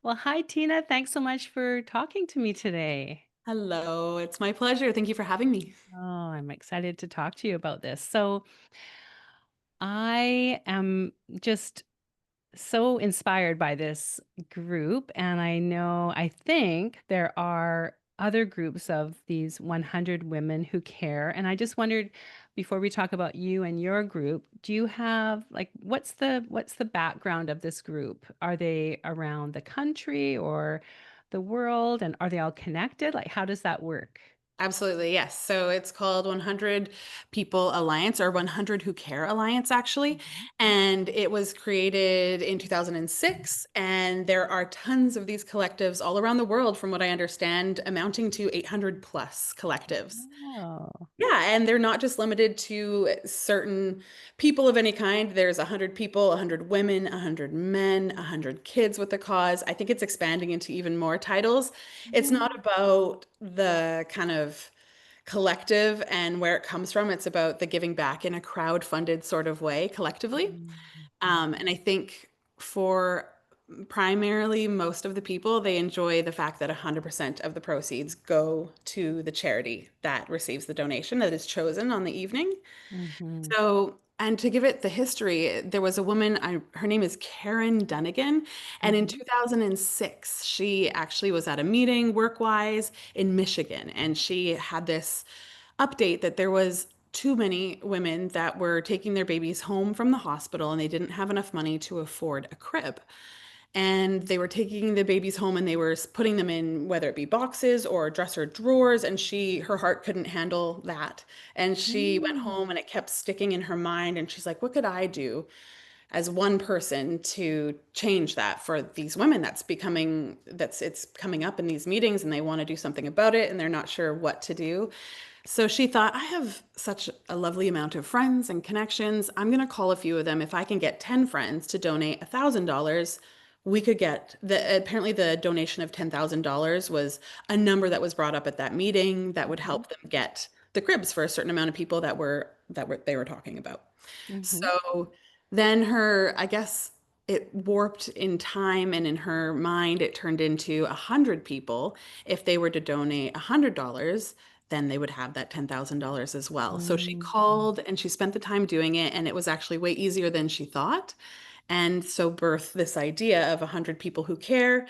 Well, hi, Tina. Thanks so much for talking to me today. Hello, it's my pleasure. Thank you for having me. Oh, I'm excited to talk to you about this. I am just so inspired by this group, and I think there are other groups of these 100 women who care. And I just wondered, before we talk about you and your group, do you have like what's the background of this group? Are they around the country or the world, and are they all connected? Like, how does that work? Absolutely, yes. So it's called 100 People Alliance or 100 Who Care Alliance, actually. Mhm. And it was created in 2006. And there are tons of these collectives all around the world, from what I understand, amounting to 800 plus collectives. Oh. Yeah, and they're not just limited to certain people of any kind. There's 100 people, 100 women, 100 men, 100 kids with the cause. I think it's expanding into even more titles. It's not about the kind of collective and where it comes from. It's about the giving back in a crowd-funded sort of way collectively. Mhm. And I think for primarily most of the people, they enjoy the fact that 100% of the proceeds go to the charity that receives the donation that is chosen on the evening. Mhm. So, and to give it the history, there was a woman, her name is Karen Dunnigan, and in Mhm. 2006, she actually was at a meeting work-wise in Michigan, and she had this update that there was too many women that were taking their babies home from the hospital and they didn't have enough money to afford a crib. And they were taking the babies home and they were putting them in whether it be boxes or dresser drawers, and her heart couldn't handle that. And she went Mm. home and it kept sticking in her mind, and she's like, what could I do as one person to change that for these women? That's it's coming up in these meetings and they want to do something about it and they're not sure what to do. So she thought, I have such a lovely amount of friends and connections. I'm going to call a few of them. If I can get 10 friends to donate $1,000, we could get apparently the donation of $10,000 was a number that was brought up at that meeting that would Mhm. help them get the cribs for a certain amount of people that they were talking about. Mhm. So then I guess it warped in time and in her mind, it turned into 100 people. If they were to donate $100, then they would have that $10,000 as well. So she Mhm. called and she spent the time doing it, and it was actually way easier than she thought. And so birthed this idea of 100 people who care,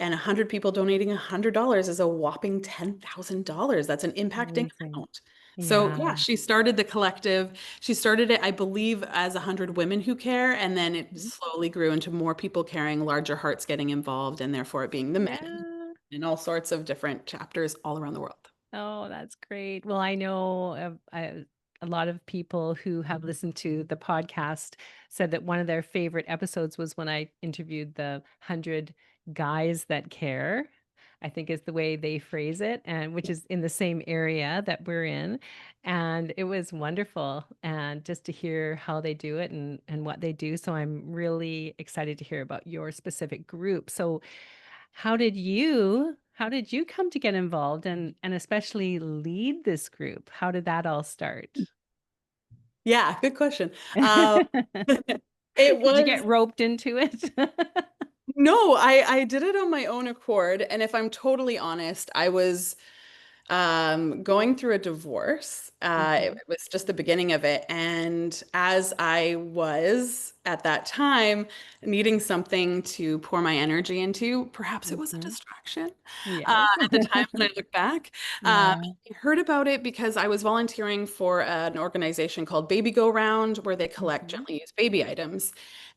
and 100 people donating $100 is a whopping $10,000. That's an impacting Amazing. amount. So yeah, Yeah. she started the collective. She started it, I believe, as 100 women who care, and then it Mhm. slowly grew into more people caring, larger hearts getting involved, and therefore it being the men Yeah. and all sorts of different chapters all around the world. Oh, that's great. Well, I know a lot of people who have listened to the podcast said that one of their favorite episodes was when I interviewed the 100 guys that care. I think is the way they phrase it, and which is in the same area that we're in. And it was wonderful. And just to hear how they do it and what they do. So I'm really excited to hear about your specific group. So how did you come to get involved and especially lead this group? How did that all start? Yeah, good question. Um, it Did you was get roped into it? no, I did it on my own accord, and if I'm totally honest, I was going through a divorce. It Mhm, was just the beginning of it. And as I was at that time needing something to pour my energy into, perhaps it was a mhm. distraction Yes. at the time when I look back. Yeah. I heard about it because I was volunteering for an organization called Baby Go Round, where they collect Mhm, gently used baby items.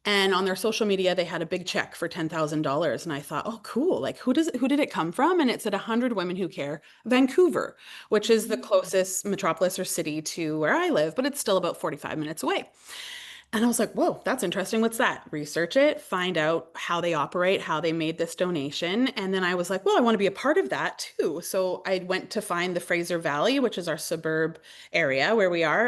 And on their social media, they had a big check for $10,000. And I thought, oh, cool. Like, who did it come from? And it said 100 Women Who Care, Vancouver, which is the mhm, closest metropolis or city to where I live, but it's still about 45 minutes away. And I was like, whoa, that's interesting. What's that? Research it, find out how they operate, how they made this donation. And then I was like, well, I want to be a part of that too. So I went to find the Fraser Valley, which is our suburb area where we are.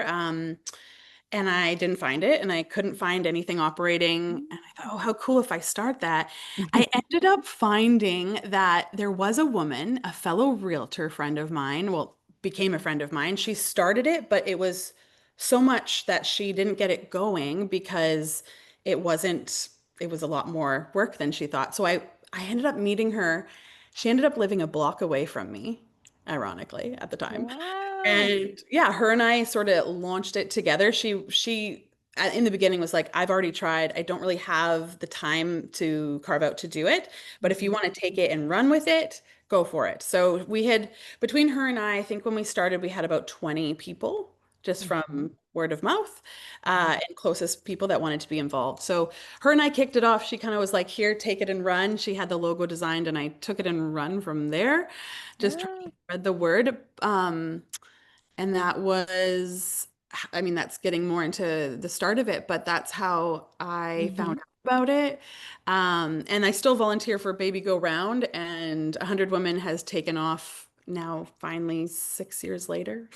And I didn't find it, and I couldn't find anything operating. And I thought, oh, how cool if I start that. I ended up finding that there was a woman, a fellow realtor friend of mine, well, became a friend of mine. She started it, but it was so much that she didn't get it going because it wasn't it was a lot more work than she thought. So I ended up meeting her. She ended up living a block away from me, ironically, at the time. Wow. And yeah, her and I sort of launched it together. In the beginning was like, I've already tried. I don't really have the time to carve out to do it, but if you Mhm, want to take it and run with it, go for it. So we had between her and I think when we started, we had about 20 people just mhm, from word of mouth, mhm. and closest people that wanted to be involved. So her and I kicked it off. She kind of was like, here, take it and run. She had the logo designed, and I took it and run from there, just trying to Oh, spread the word. And that was, I mean, that's getting more into the start of it, but that's how I found mhm. out about it. And I still volunteer for Baby Go Round, and 100 Women has taken off now, finally, 6 years later.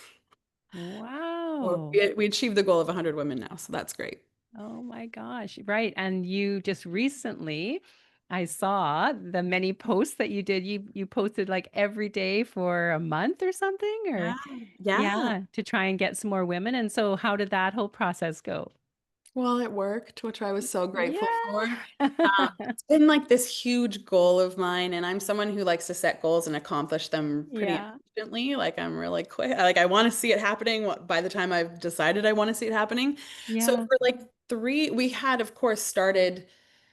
Well, Wow. we achieved the goal of 100 women now, so that's great. Oh my gosh. Right. And you just recently, I saw the many posts that you did. You posted like every day for a month or something, or Yeah. Yeah. yeah, to try and get some more women. And so how did that whole process go? Well, it worked, which I was so grateful for. Yeah. It's been like this huge goal of mine, and I'm someone who likes to set goals and accomplish them pretty Yeah. instantly. Like I'm really quick. Like I want to see it happening by the time I've decided I want to see it happening. So Yeah. for like we had of course started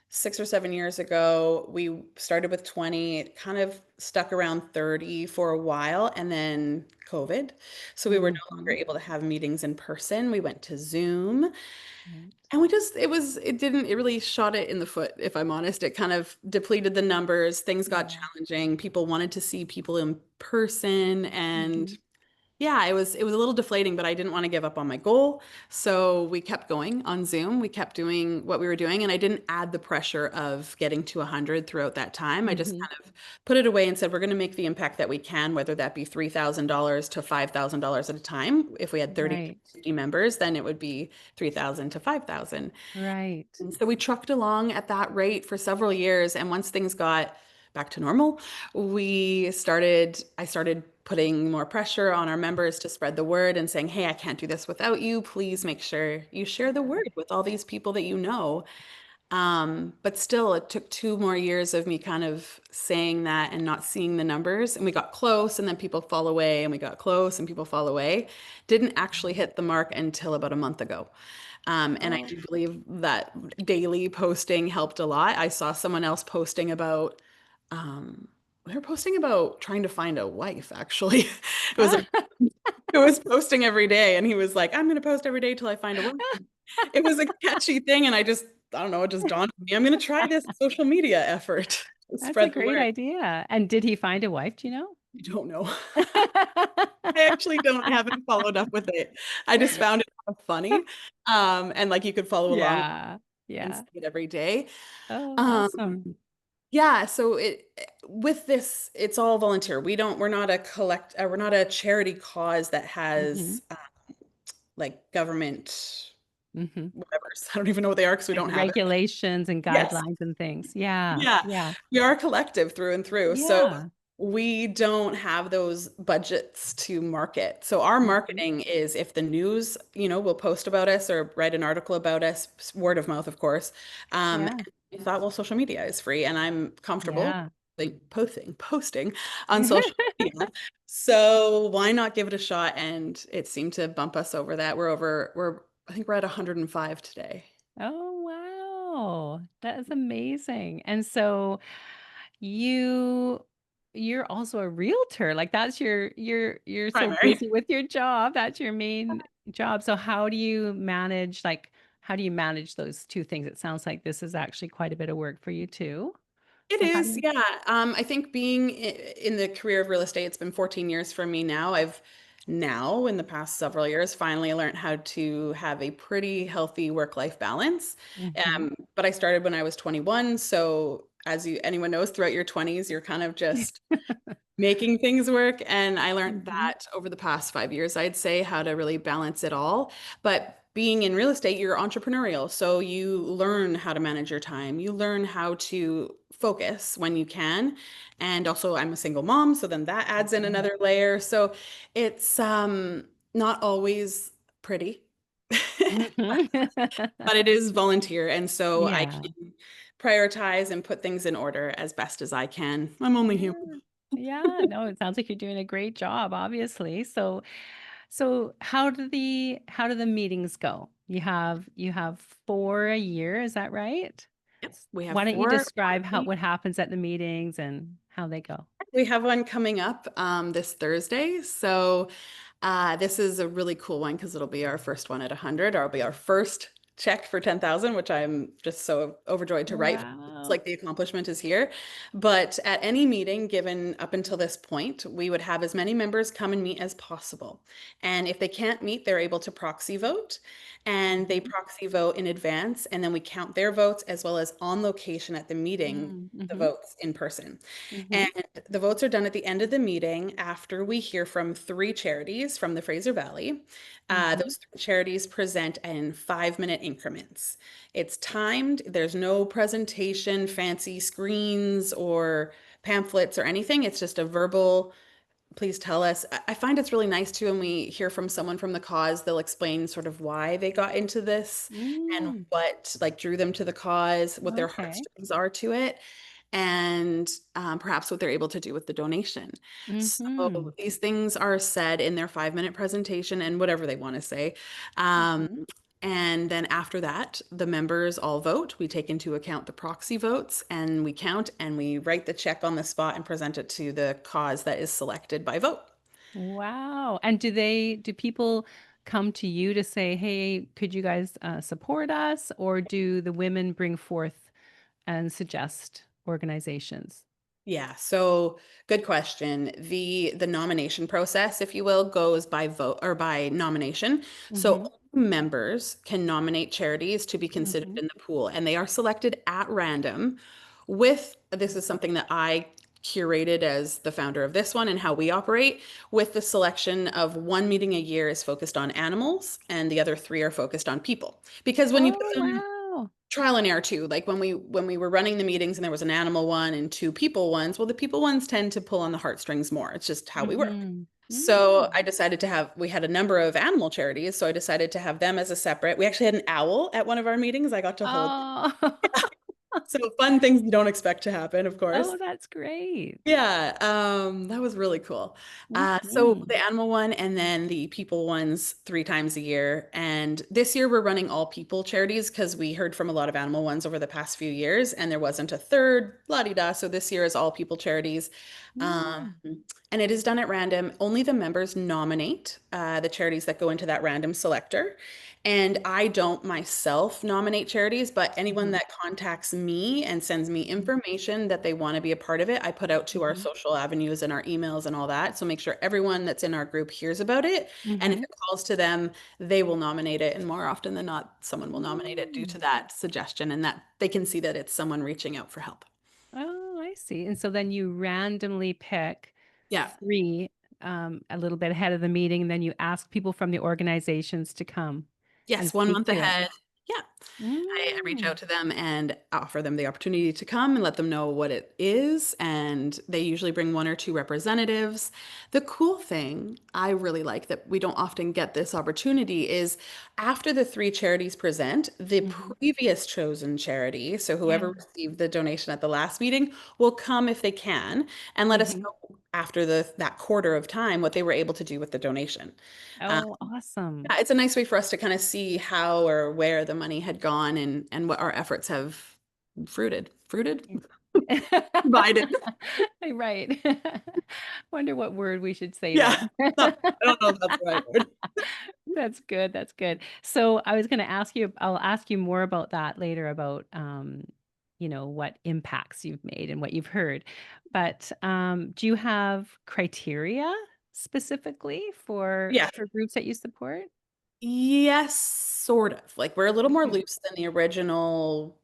6 or 7 years ago. We started with 20. It kind of stuck around 30 for a while, and then COVID. So we were no longer Hmm. able to have meetings in person. We went to Zoom. Right. And we just, it really shot it in the foot, if I'm honest. It kind of depleted the numbers. Things got Yeah. challenging. People wanted to see people in person. And Hmm. yeah, it was a little deflating, but I didn't want to give up on my goal. So we kept going on Zoom. We kept doing what we were doing, and I didn't add the pressure of getting to 100 throughout that time. I just Hmm. kind of put it away and said, we're going to make the impact that we can, whether that be $3,000 to $5,000 at a time. If we had 30 to Right. 50 members, then it would be 3,000 to 5,000. Right. And so we trucked along at that rate for several years. And once things got back to normal, I started putting more pressure on our members to spread the word and saying, hey, I can't do this without you. Please make sure you share the Yeah. word with all these people that you know. But still, it took 2 more years of me kind of saying that and not seeing the numbers. And we got close, and then people fall away, and we got close, and people fall away. Didn't actually hit the mark until about a month ago. And I Oh. do believe that daily posting helped a lot. I saw someone else posting about, um, they were posting about trying to find a wife, actually. It was a, it was posting every day, and he was like, I'm going to post every day till I find a wife. It was a catchy thing, and I don't know, it just dawned on me. I'm going to try this social media effort to That's a spread the great word. idea. And did he find a wife, do you know? I don't know. I actually don't haven't followed up with it. I just found it kind of funny. And like you could follow along Yeah. and see Yeah. it every day. Oh, Um, awesome. yeah, so it with this, it's all volunteer. We're not a charity cause that Hmm. has like government Hmm. whatever. I don't even know what they are because we Like don't have it. regulations and Yes. guidelines and things. Yeah. Yeah, Yeah. we are a collective through and through. So Yeah. we don't have those budgets to market. So our Hmm. marketing is if the news, will post about us or write an article about us, word of mouth, of course. Yeah. And we thought, well, social media is free, and I'm comfortable Yeah. like posting on social media. So why not give it a shot? And it seemed to bump us over that. I think we're at 105 today. Oh, wow. That is amazing. And so you you're also a realtor. Like that's you're so Primary. busy with your job. That's your main job. So how do you manage those two things? It sounds like this is actually quite a bit of work for you too. It So how do is, you yeah. I think being in the career of real estate, it's been 14 years for me now. I've now, in the past several years, finally learned how to have a pretty healthy work-life balance. Mhm. But I started when I was 21, so anyone knows, throughout your 20s, you're kind of just making things work. And I learned Mhm. that over the past 5 years, I'd say, how to really balance it all. But being in real estate, you're entrepreneurial. So you learn how to manage your time. You learn how to focus when you can. And also, I'm a single mom. So then that adds in Mhm. another layer. So it's not always pretty. Mhm. But it is volunteer, and so I Yeah. can. prioritize and put things in order as best as I can. I'm only Yeah. human. Yeah, no, it sounds like you're doing a great job, obviously. So how do the meetings go? You have 4 a year, is that right? Yep, we have Why don't you four. describe what happens at the meetings and how they go? We have one coming up this Thursday. So this is a really cool one because it'll be our first one at 100. Or it'll be our first check for 10,000, which I'm just so overjoyed to write. It's Wow. like the accomplishment is here. But at any meeting given up until this point, we would have as many members come and meet as possible. And if they can't meet, they're able to proxy vote. And they Mhm. proxy vote in advance, and then we count their votes as well as on location at the meeting, Mm, the mhm, votes in person. And mhm, the votes are done at the end of the meeting after we hear from three charities from the Fraser Valley. mhm. Those three charities present in 5-minute increments. It's timed, there's no presentation, fancy screens or pamphlets or anything. It's just a verbal, please tell us. I find it's really nice too when we hear from someone from the cause, they'll explain sort of why they got into this and Mm, what like drew them to the cause, what their okay. heartstrings are to it, and perhaps what they're able to do with the donation. So Mhm, these things are said in their 5-minute presentation and whatever they want to say. Um, mhm. and then after that, the members all vote. We take into account the proxy votes and we count and we write the check on the spot and present it to the cause that is selected by vote. Wow. And do people come to you to say, "Hey, could you guys support us?" Or do the women bring forth and suggest organizations? Yeah, so good question. The nomination process, if you will, goes by vote or by nomination. So Mhm, only members can nominate charities to be considered mhm, in the pool, and they are selected at random with, this is something that I curated as the founder of this one and how we operate, with the selection of one meeting a year is focused on animals and the other three are focused on people. Because when you put oh, them wow. trial and error too. Like when we were running the meetings and there was an animal one and two people ones, well, the people ones tend to pull on the heartstrings more. It's just how we work. Mhm. So Mm. I decided to have, we had a number of animal charities, so I decided to have them as a separate. We actually had an owl at one of our meetings. I got to hold. Oh. So fun things you don't expect to happen, of course. Oh, that's great. Yeah, that was really cool. So Mhm. the animal one and then the people ones 3 times a year. And this year we're running all people charities because we heard from a lot of animal ones over the past few years and there wasn't a third, la-di-da. So this year is all people charities. Um, Mm. and it is done at random. Only the members nominate the charities that go into that random selector. And I don't myself nominate charities, but anyone Mhm, that contacts me and sends me information that they want to be a part of it, I put out to our mhm, social avenues and our emails and all that. So make sure everyone that's in our group hears about it. And if mhm. it calls to them, they will nominate it. And more often than not, someone will nominate it due to Mm. that suggestion and that they can see that it's someone reaching out for help. Oh, I see. And so then you randomly pick Yeah. 3 a little bit ahead of the meeting, and then you ask people from the organizations to come and Yes, one speak month to it. ahead. Yeah. I reach Mm. out to them and offer them the opportunity to come and let them know what it is. And they usually bring one or two representatives. The cool thing I really like that we don't often get this opportunity is after the three charities present, the Mhm. previous chosen charity, so Yeah. whoever received the donation at the last meeting, will come if they can and let us Mhm. know after that quarter of time what they were able to do with the donation. Um, Oh, awesome. yeah, it's a nice way for us to kind of see how or where the money had gone and what our efforts have fruited, Yeah. provided. Right. Wonder what word we should say Yeah, there. I don't know if that's the right word. That's good, that's good. So I was gonna ask you I'll ask you more about that later about, what impacts you've made and what you've heard. But, do you have criteria specifically for Yeah, groups that you support? yes, sort of. Like we're a little more Mhm. loose than the original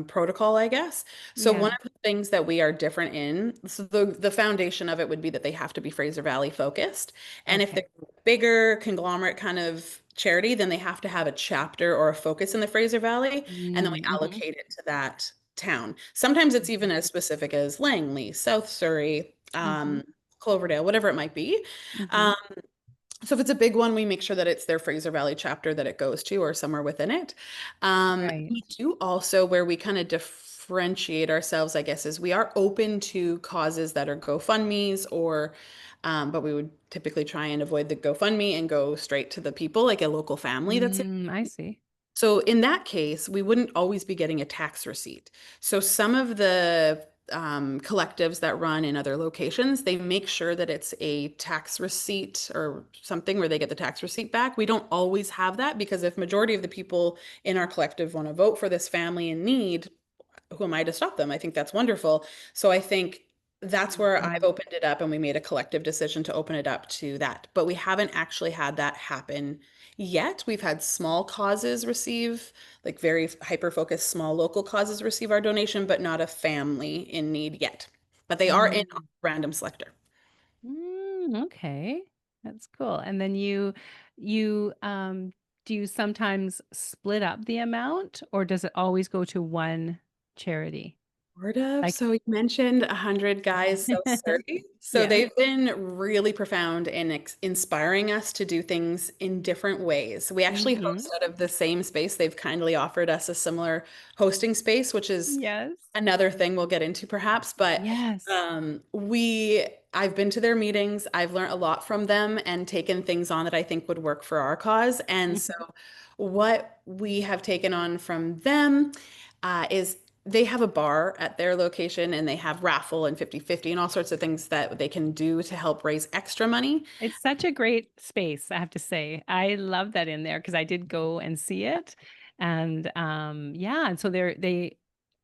protocol, I guess. So one Yeah, of the things that we are different in, so the foundation of it would be that they have to be Fraser Valley focused. And if they're okay. bigger conglomerate kind of charity, then they have to have a chapter or a focus in the Fraser Valley, and then we Mm, mhm, allocate it to that town. Sometimes it's mhm, even as specific as Langley, South Surrey, mhm, Cloverdale, whatever it might be. mhm, Um, So if it's a big one, we make sure that it's their Fraser Valley chapter that it goes to or somewhere within it. We Right. do also where we kind of differentiate ourselves, I guess, is we are open to causes that are GoFundMe's or, but we would typically try and avoid the GoFundMe and go straight to the people, like a local family that's I see. so in that case, we wouldn't always be getting a tax receipt. So some of the collectives that run in other locations, they make sure that it's a tax receipt or something where they get the tax receipt back. We don't always have that because if majority of the people in our collective want to vote for this family in need, who am I to stop them? I think that's wonderful. So I think that's where I've Mhm. opened it up and we made a collective decision to open it up to that. But we haven't actually had that happen yet. We've had small causes receive, like very hyper-focused small local causes receive our donation, but not a family in need yet. But they are in Mhm. random selector. Okay. That's cool. And then you do you sometimes split up the amount or does it always go to one charity? Sort of. Like So you mentioned 100 guys, so Surrey. So Yes. they've been really profound in inspiring us to do things in different ways. We actually Mhm. host out of the same space. They've kindly offered us a similar hosting space, which is Yes. another thing we'll get into perhaps. But Yes. I've been to their meetings. I've learned a lot from them and taken things on that I think would work for our cause. And so Mhm. what we have taken on from them is they have a bar at their location and they have raffle and 50-50 and all sorts of things that they can do to help raise extra money. It's such a great space, I have to say. I love that in there because I did go and see it. And yeah, and so they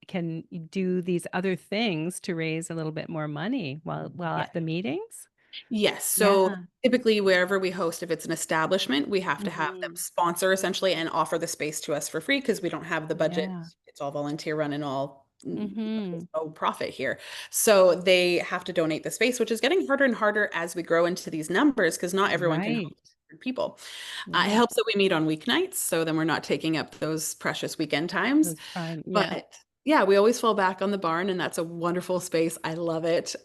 can do these other things to raise a little bit more money while Yeah. at the meetings. Yes. So Yeah. typically, wherever we host, if it's an establishment, we have to have them Mhm. sponsor essentially and offer the space to us for free because we don't have the budget. Yeah. It's all volunteer run and all Mhm. no profit here. So they have to donate the space, which is getting harder and harder as we grow into these numbers because not everyone can host Right. 100 people. It Yeah. helps that we meet on weeknights, so then we're not taking up those precious weekend times. Those prime. Yeah. But yeah, we always fall back on the barn, and that's a wonderful space. I love it.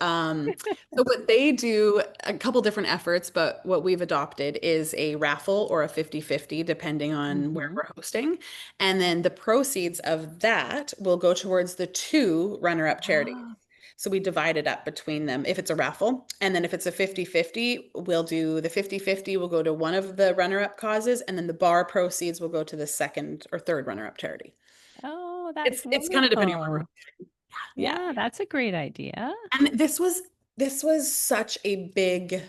So what they do, a couple different efforts, but what we've adopted is a raffle or a 50-50, depending on where Mhm. we're hosting. And then the proceeds of that will go towards the two runner-up charities. Oh, So we divide it up between them if it's a raffle. And then if it's a 50-50, we'll do the 50-50 will go to one of the runner-up causes, and then the bar proceeds will go to the second or third runner-up charity. oh, that's It's kind of depending on where wonderful. we're yeah. Yeah, that's a great idea. And this was such a big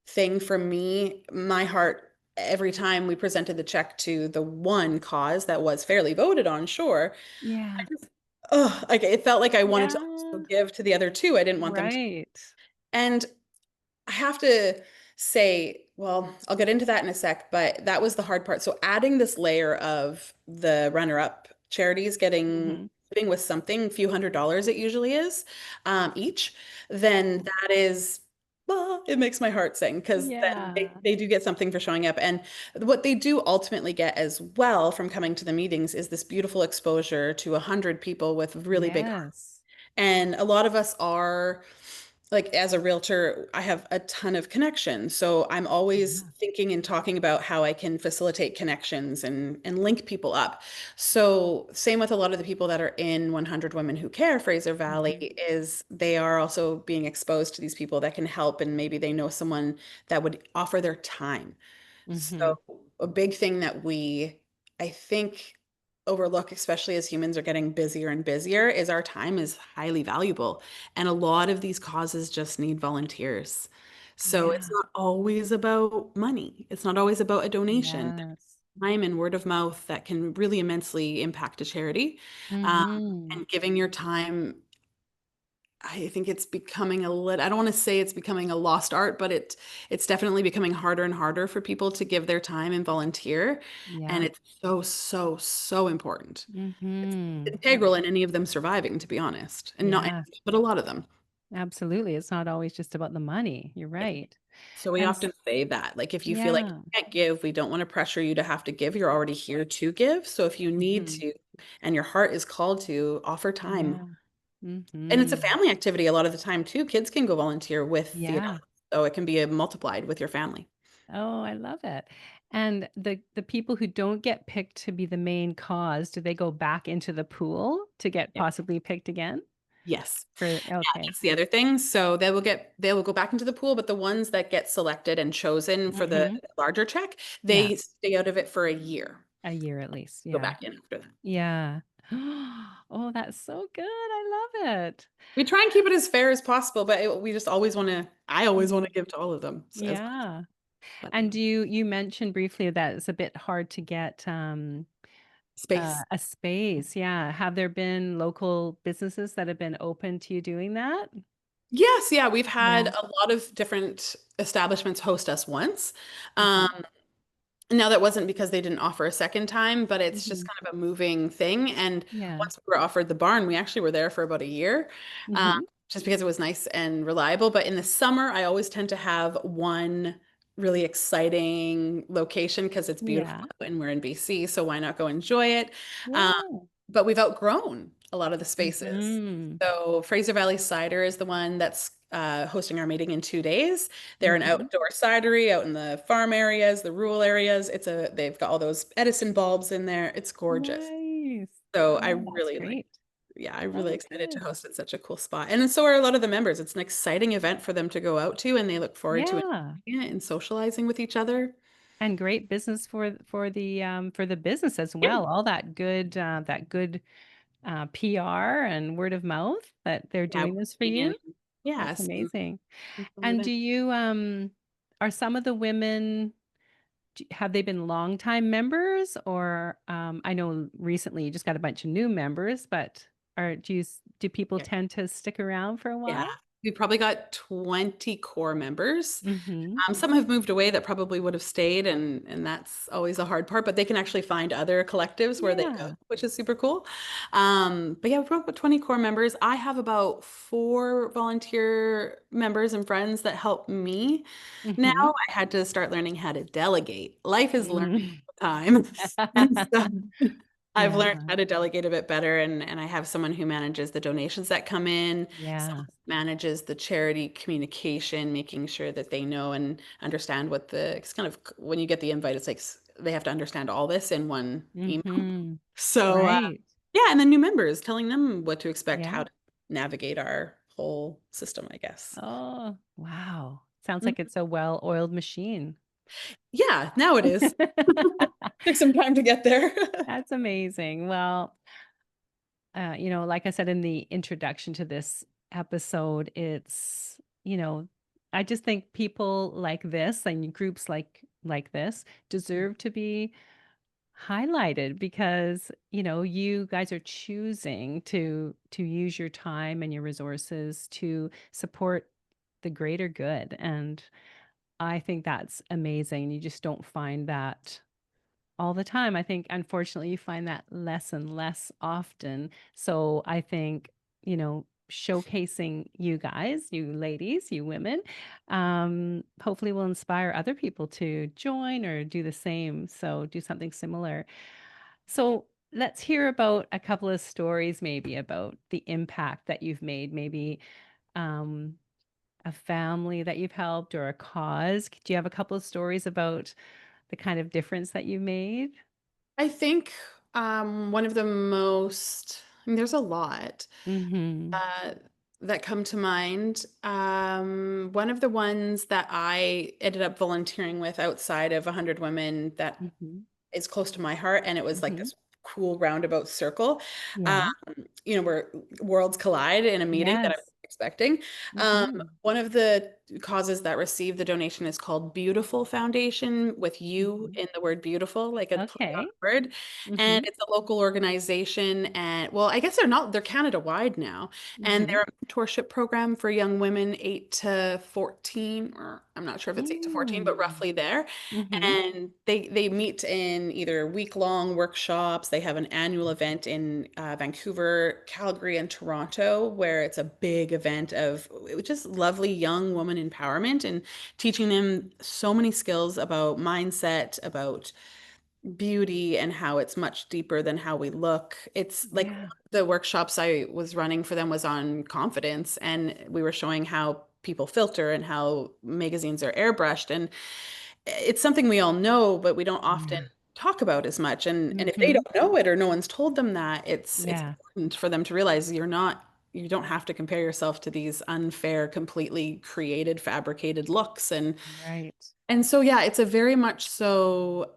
thing for me. My heart every time we presented the check to the one cause that was fairly voted on, sure. Yeah. Oh, like it felt like I wanted to also Yeah. give to the other two. I didn't want them to. Right. And I have to say, well, I'll get into that in a sec, but that was the hard part. So adding this layer of the runner-up charities getting Mhm. sitting with something, a few $100s it usually is, each, then that is, well, it makes my heart sing because then they, Yeah. they do get something for showing up. And what they do ultimately get as well from coming to the meetings is this beautiful exposure to 100 people with really big hearts. Yes. And a lot of us are like as a realtor, I have a ton of connections. So I'm always Yeah. thinking and talking about how I can facilitate connections and link people up. So same with a lot of the people that are in 100 Women Who Care, Fraser Valley, Mhm. is they are also being exposed to these people that can help and maybe they know someone that would offer their time. So Mhm. a big thing that I think, overlook, especially as humans are getting busier and busier, is our time is highly valuable. And a lot of these causes just need volunteers. So it's Yeah. not always about money. It's not always about a donation. Yes. Time and word of mouth that can really immensely impact a charity. Um, Mhm. and giving your time I think it's becoming a little, I don't want to say it's becoming a lost art, but it's definitely becoming harder and harder for people to give their time and volunteer. And Yeah. it's so, so, so important. It's Mhm. integral in any of them surviving, to be honest. And not, Yeah. but a lot of them. Absolutely. It's not always just about the money. You're Yeah. right. So we And often say that, like, if you feel like yeah. you can't give, we don't want to pressure you to have to give. You're already here to give. So if you need Mhm. to, and your heart is called to, offer time. Yeah. And it's a Mhm. family activity a lot of the time too. Kids can go volunteer with the adults, Yeah. so it can be multiplied with your family. Oh, I love it. And the people who don't get picked to be the main cause, do they go back into the pool to get Yeah. possibly picked again? Yes. For Yeah, okay. that's the other thing. So they will go back into the pool, but the ones that get selected and chosen for the Mhm. larger check, Yeah, they stay out of it for a year. a year at least, Go yeah. back in after that. Yeah. Oh, that's so good, I love it. We try and keep it as fair as possible, but we just always want to, I always want Mhm. to give to all of them as much. Yeah. But And you mentioned briefly that it's a bit hard to get, space. a space, yeah. Have there been local businesses that have been open to you doing that? Yes, yeah, we've Yeah. had a lot of different establishments host us once. Um, Mhm. Now that wasn't because they didn't offer a second time, but it's just Mhm. kind of a moving thing. And Yeah. once we were offered the barn, we actually were there for about a year, Mhm. just because it was nice and reliable. But in the summer, I always tend to have one really exciting location because it's beautiful Yeah. and we're in BC, so why not go enjoy it? Um, Yeah. but we've outgrown a lot of the spaces. Mhm. So Fraser Valley Cider is the one that's hosting our meeting in 2 days. They're an Mhm. outdoor cidery out in the farm areas, the rural areas. They've got all those Edison bulbs in there. It's gorgeous. Nice. So Oh, that's great. I'm really Oh, excited to good. host at such a cool spot. And then so are a lot of the members. It's an exciting event for them to go out to, and they look forward to Yeah. enjoying it and socializing with each other. And great business for the business as Yeah, well. All that good, PR and word of mouth that they're yeah, doing this for bringing in, you. yeah, That's amazing. some fun And events. are some of the women have they been longtime members or, I know recently you just got a bunch of new members, but do people Yeah. tend to stick around for a Yeah. while? We probably got 20 core members. Mhm. Some have moved away that probably would have stayed, and that's always a hard part, but they can actually find other collectives where they go, Yeah. which is super cool. But yeah, we've got about 20 core members. I have about 4 volunteer members and friends that help me. Now Mhm. I had to start learning how to delegate. Life is learning Mm. all the time. And so I've Yeah. learned how to delegate a bit better, and I have someone who manages the donations that come in, Yeah. someone who manages the charity communication, making sure that they know and understand what it's kind of when you get the invite, it's like they have to understand all this in one email. Mhm. So Right. yeah, and then new members, telling them what to expect, Yeah. how to navigate our whole system, I guess. Oh, wow. Sounds Mhm. like it's a well-oiled machine. Yeah, now it is. Took some time to get there. That's amazing. Well, like I said in the introduction to this episode, I just think people like this and groups like this deserve to be highlighted because, you guys are choosing to use your time and your resources to support the greater good. And I think that's amazing. You just don't find that all the time. I think, unfortunately, you find that less and less often. So I think, showcasing you guys, you ladies, you women, hopefully will inspire other people to join or do the same. So do something similar. So let's hear about a couple of stories, maybe about the impact that you've made, maybe um, a family that you've helped or a cause. Do you have a couple of stories about the kind of difference that you made? I think one of the most, I mean, there's a lot Mhm. uh, that come to mind. One of the ones that I ended up volunteering with outside of 100 Women that Mhm. is close to my heart, and it was like Mhm. this cool roundabout circle, um, Yeah. where worlds collide in a meeting that I was Yes. expecting. Mhm. One of the causes that received the donation is called Beautiful Foundation, with you Mhm. in the word beautiful, like a play on Okay. word. And Mhm. it's a local organization, and well, I guess they're Canada wide now, and Mhm. they're a mentorship program for young women 8 to 14, or I'm not sure if it's 8 to 14, but Mm. roughly there. Mhm. And they meet in either week-long workshops. They have an annual event in Vancouver, Calgary, and Toronto, where it's a big event of just lovely young woman empowerment and teaching them so many skills about mindset, about beauty, and how it's much deeper than how we look. It's like one Yeah. of the workshops I was running for them was on confidence, and we were showing how people filter and how magazines are airbrushed. And it's something we all know, but we don't often Yeah. talk about as much. And if they Hmm. don't know it or no one's told them that, it's Yeah. important for them to realize you don't have to compare yourself to these unfair, completely created, fabricated looks. Right. And so, yeah, it's a very much so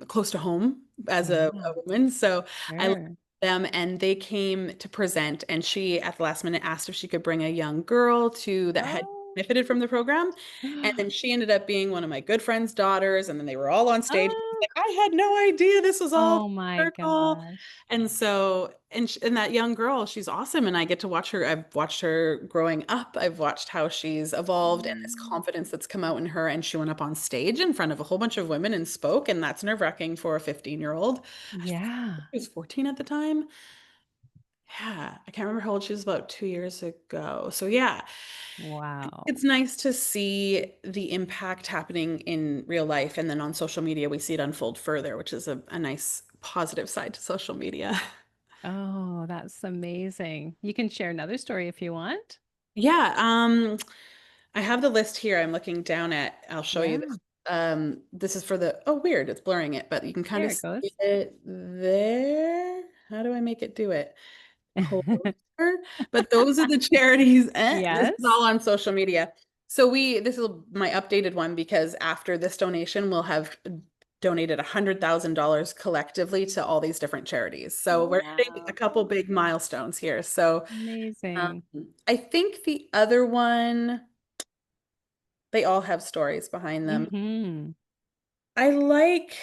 close to home as Yeah. a woman. So I love Sure. them, and they came to present. And she, at the last minute, asked if she could bring a young girl to that had Oh. benefited from the program. And then she ended up being one of my good friend's daughters. And then they were all on stage. Oh. Like, I had no idea this was all Oh my circle. gosh. And so, and that young girl, she's awesome. And I get to watch her. I've watched her growing up. I've watched how she's evolved and this Mm. confidence that's come out in her. And she went up on stage in front of a whole bunch of women and spoke. And that's nerve-wracking for a 15-year-old. Yeah. She was 14 at the time. Yeah. I can't remember how old she was, about 2 years ago. So yeah, it's Wow. nice to see the impact happening in real life. And then on social media, we see it unfold further, which is a nice positive side to social media. Oh, that's amazing. You can share another story if you want. Yeah, I have the list here I'm looking down at. I'll show you Yeah. this. This is for the, oh, weird, it's blurring it, but you can kind There of it see goes. it there. How do I make it do it? Closer. But those are the charities. This is Yes. all on social media. This is my updated one because after this donation, we'll have donated $100,000 collectively to all these different charities. So we're hitting a couple Wow. big milestones here. So um, Amazing. I think the other one, they all have stories behind them. Hmm. I like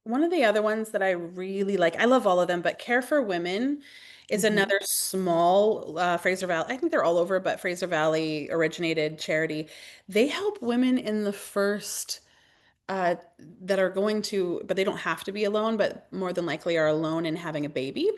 one of the other ones that I really like. I love all of them, but Care for Women is Hmm. another small Fraser Valley. I think they're all over, but Fraser Valley originated charity. They help women in the first uh, that are going to, but they don't have to be alone, but more than likely are alone and having a baby.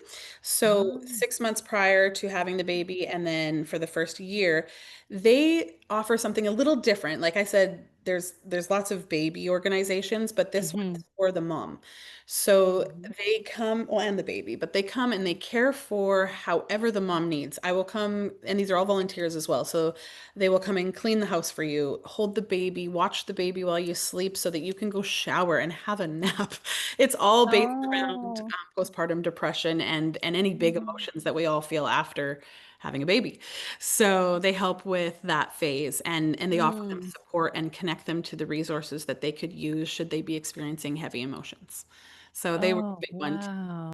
So Oh. 6 months prior to having the baby, and then for the first year, they offer something a little different. Like I said, there's lots of baby organizations, but this one Hmm. is for the mom. So Hmm. they come, well, and the baby, but they come and they care for however the mom needs. I will come, and these are all volunteers as well. So they will come and clean the house for you, hold the baby, watch the baby while you sleep so that you can go shower and have a nap. It's all based around Oh. postpartum depression and any big Mhm. emotions that we all feel after having a baby. So they help with that phase and they offer them Mm. support and connect them to the resources that they could use should they be experiencing heavy emotions. So they were a Oh, big one. wow.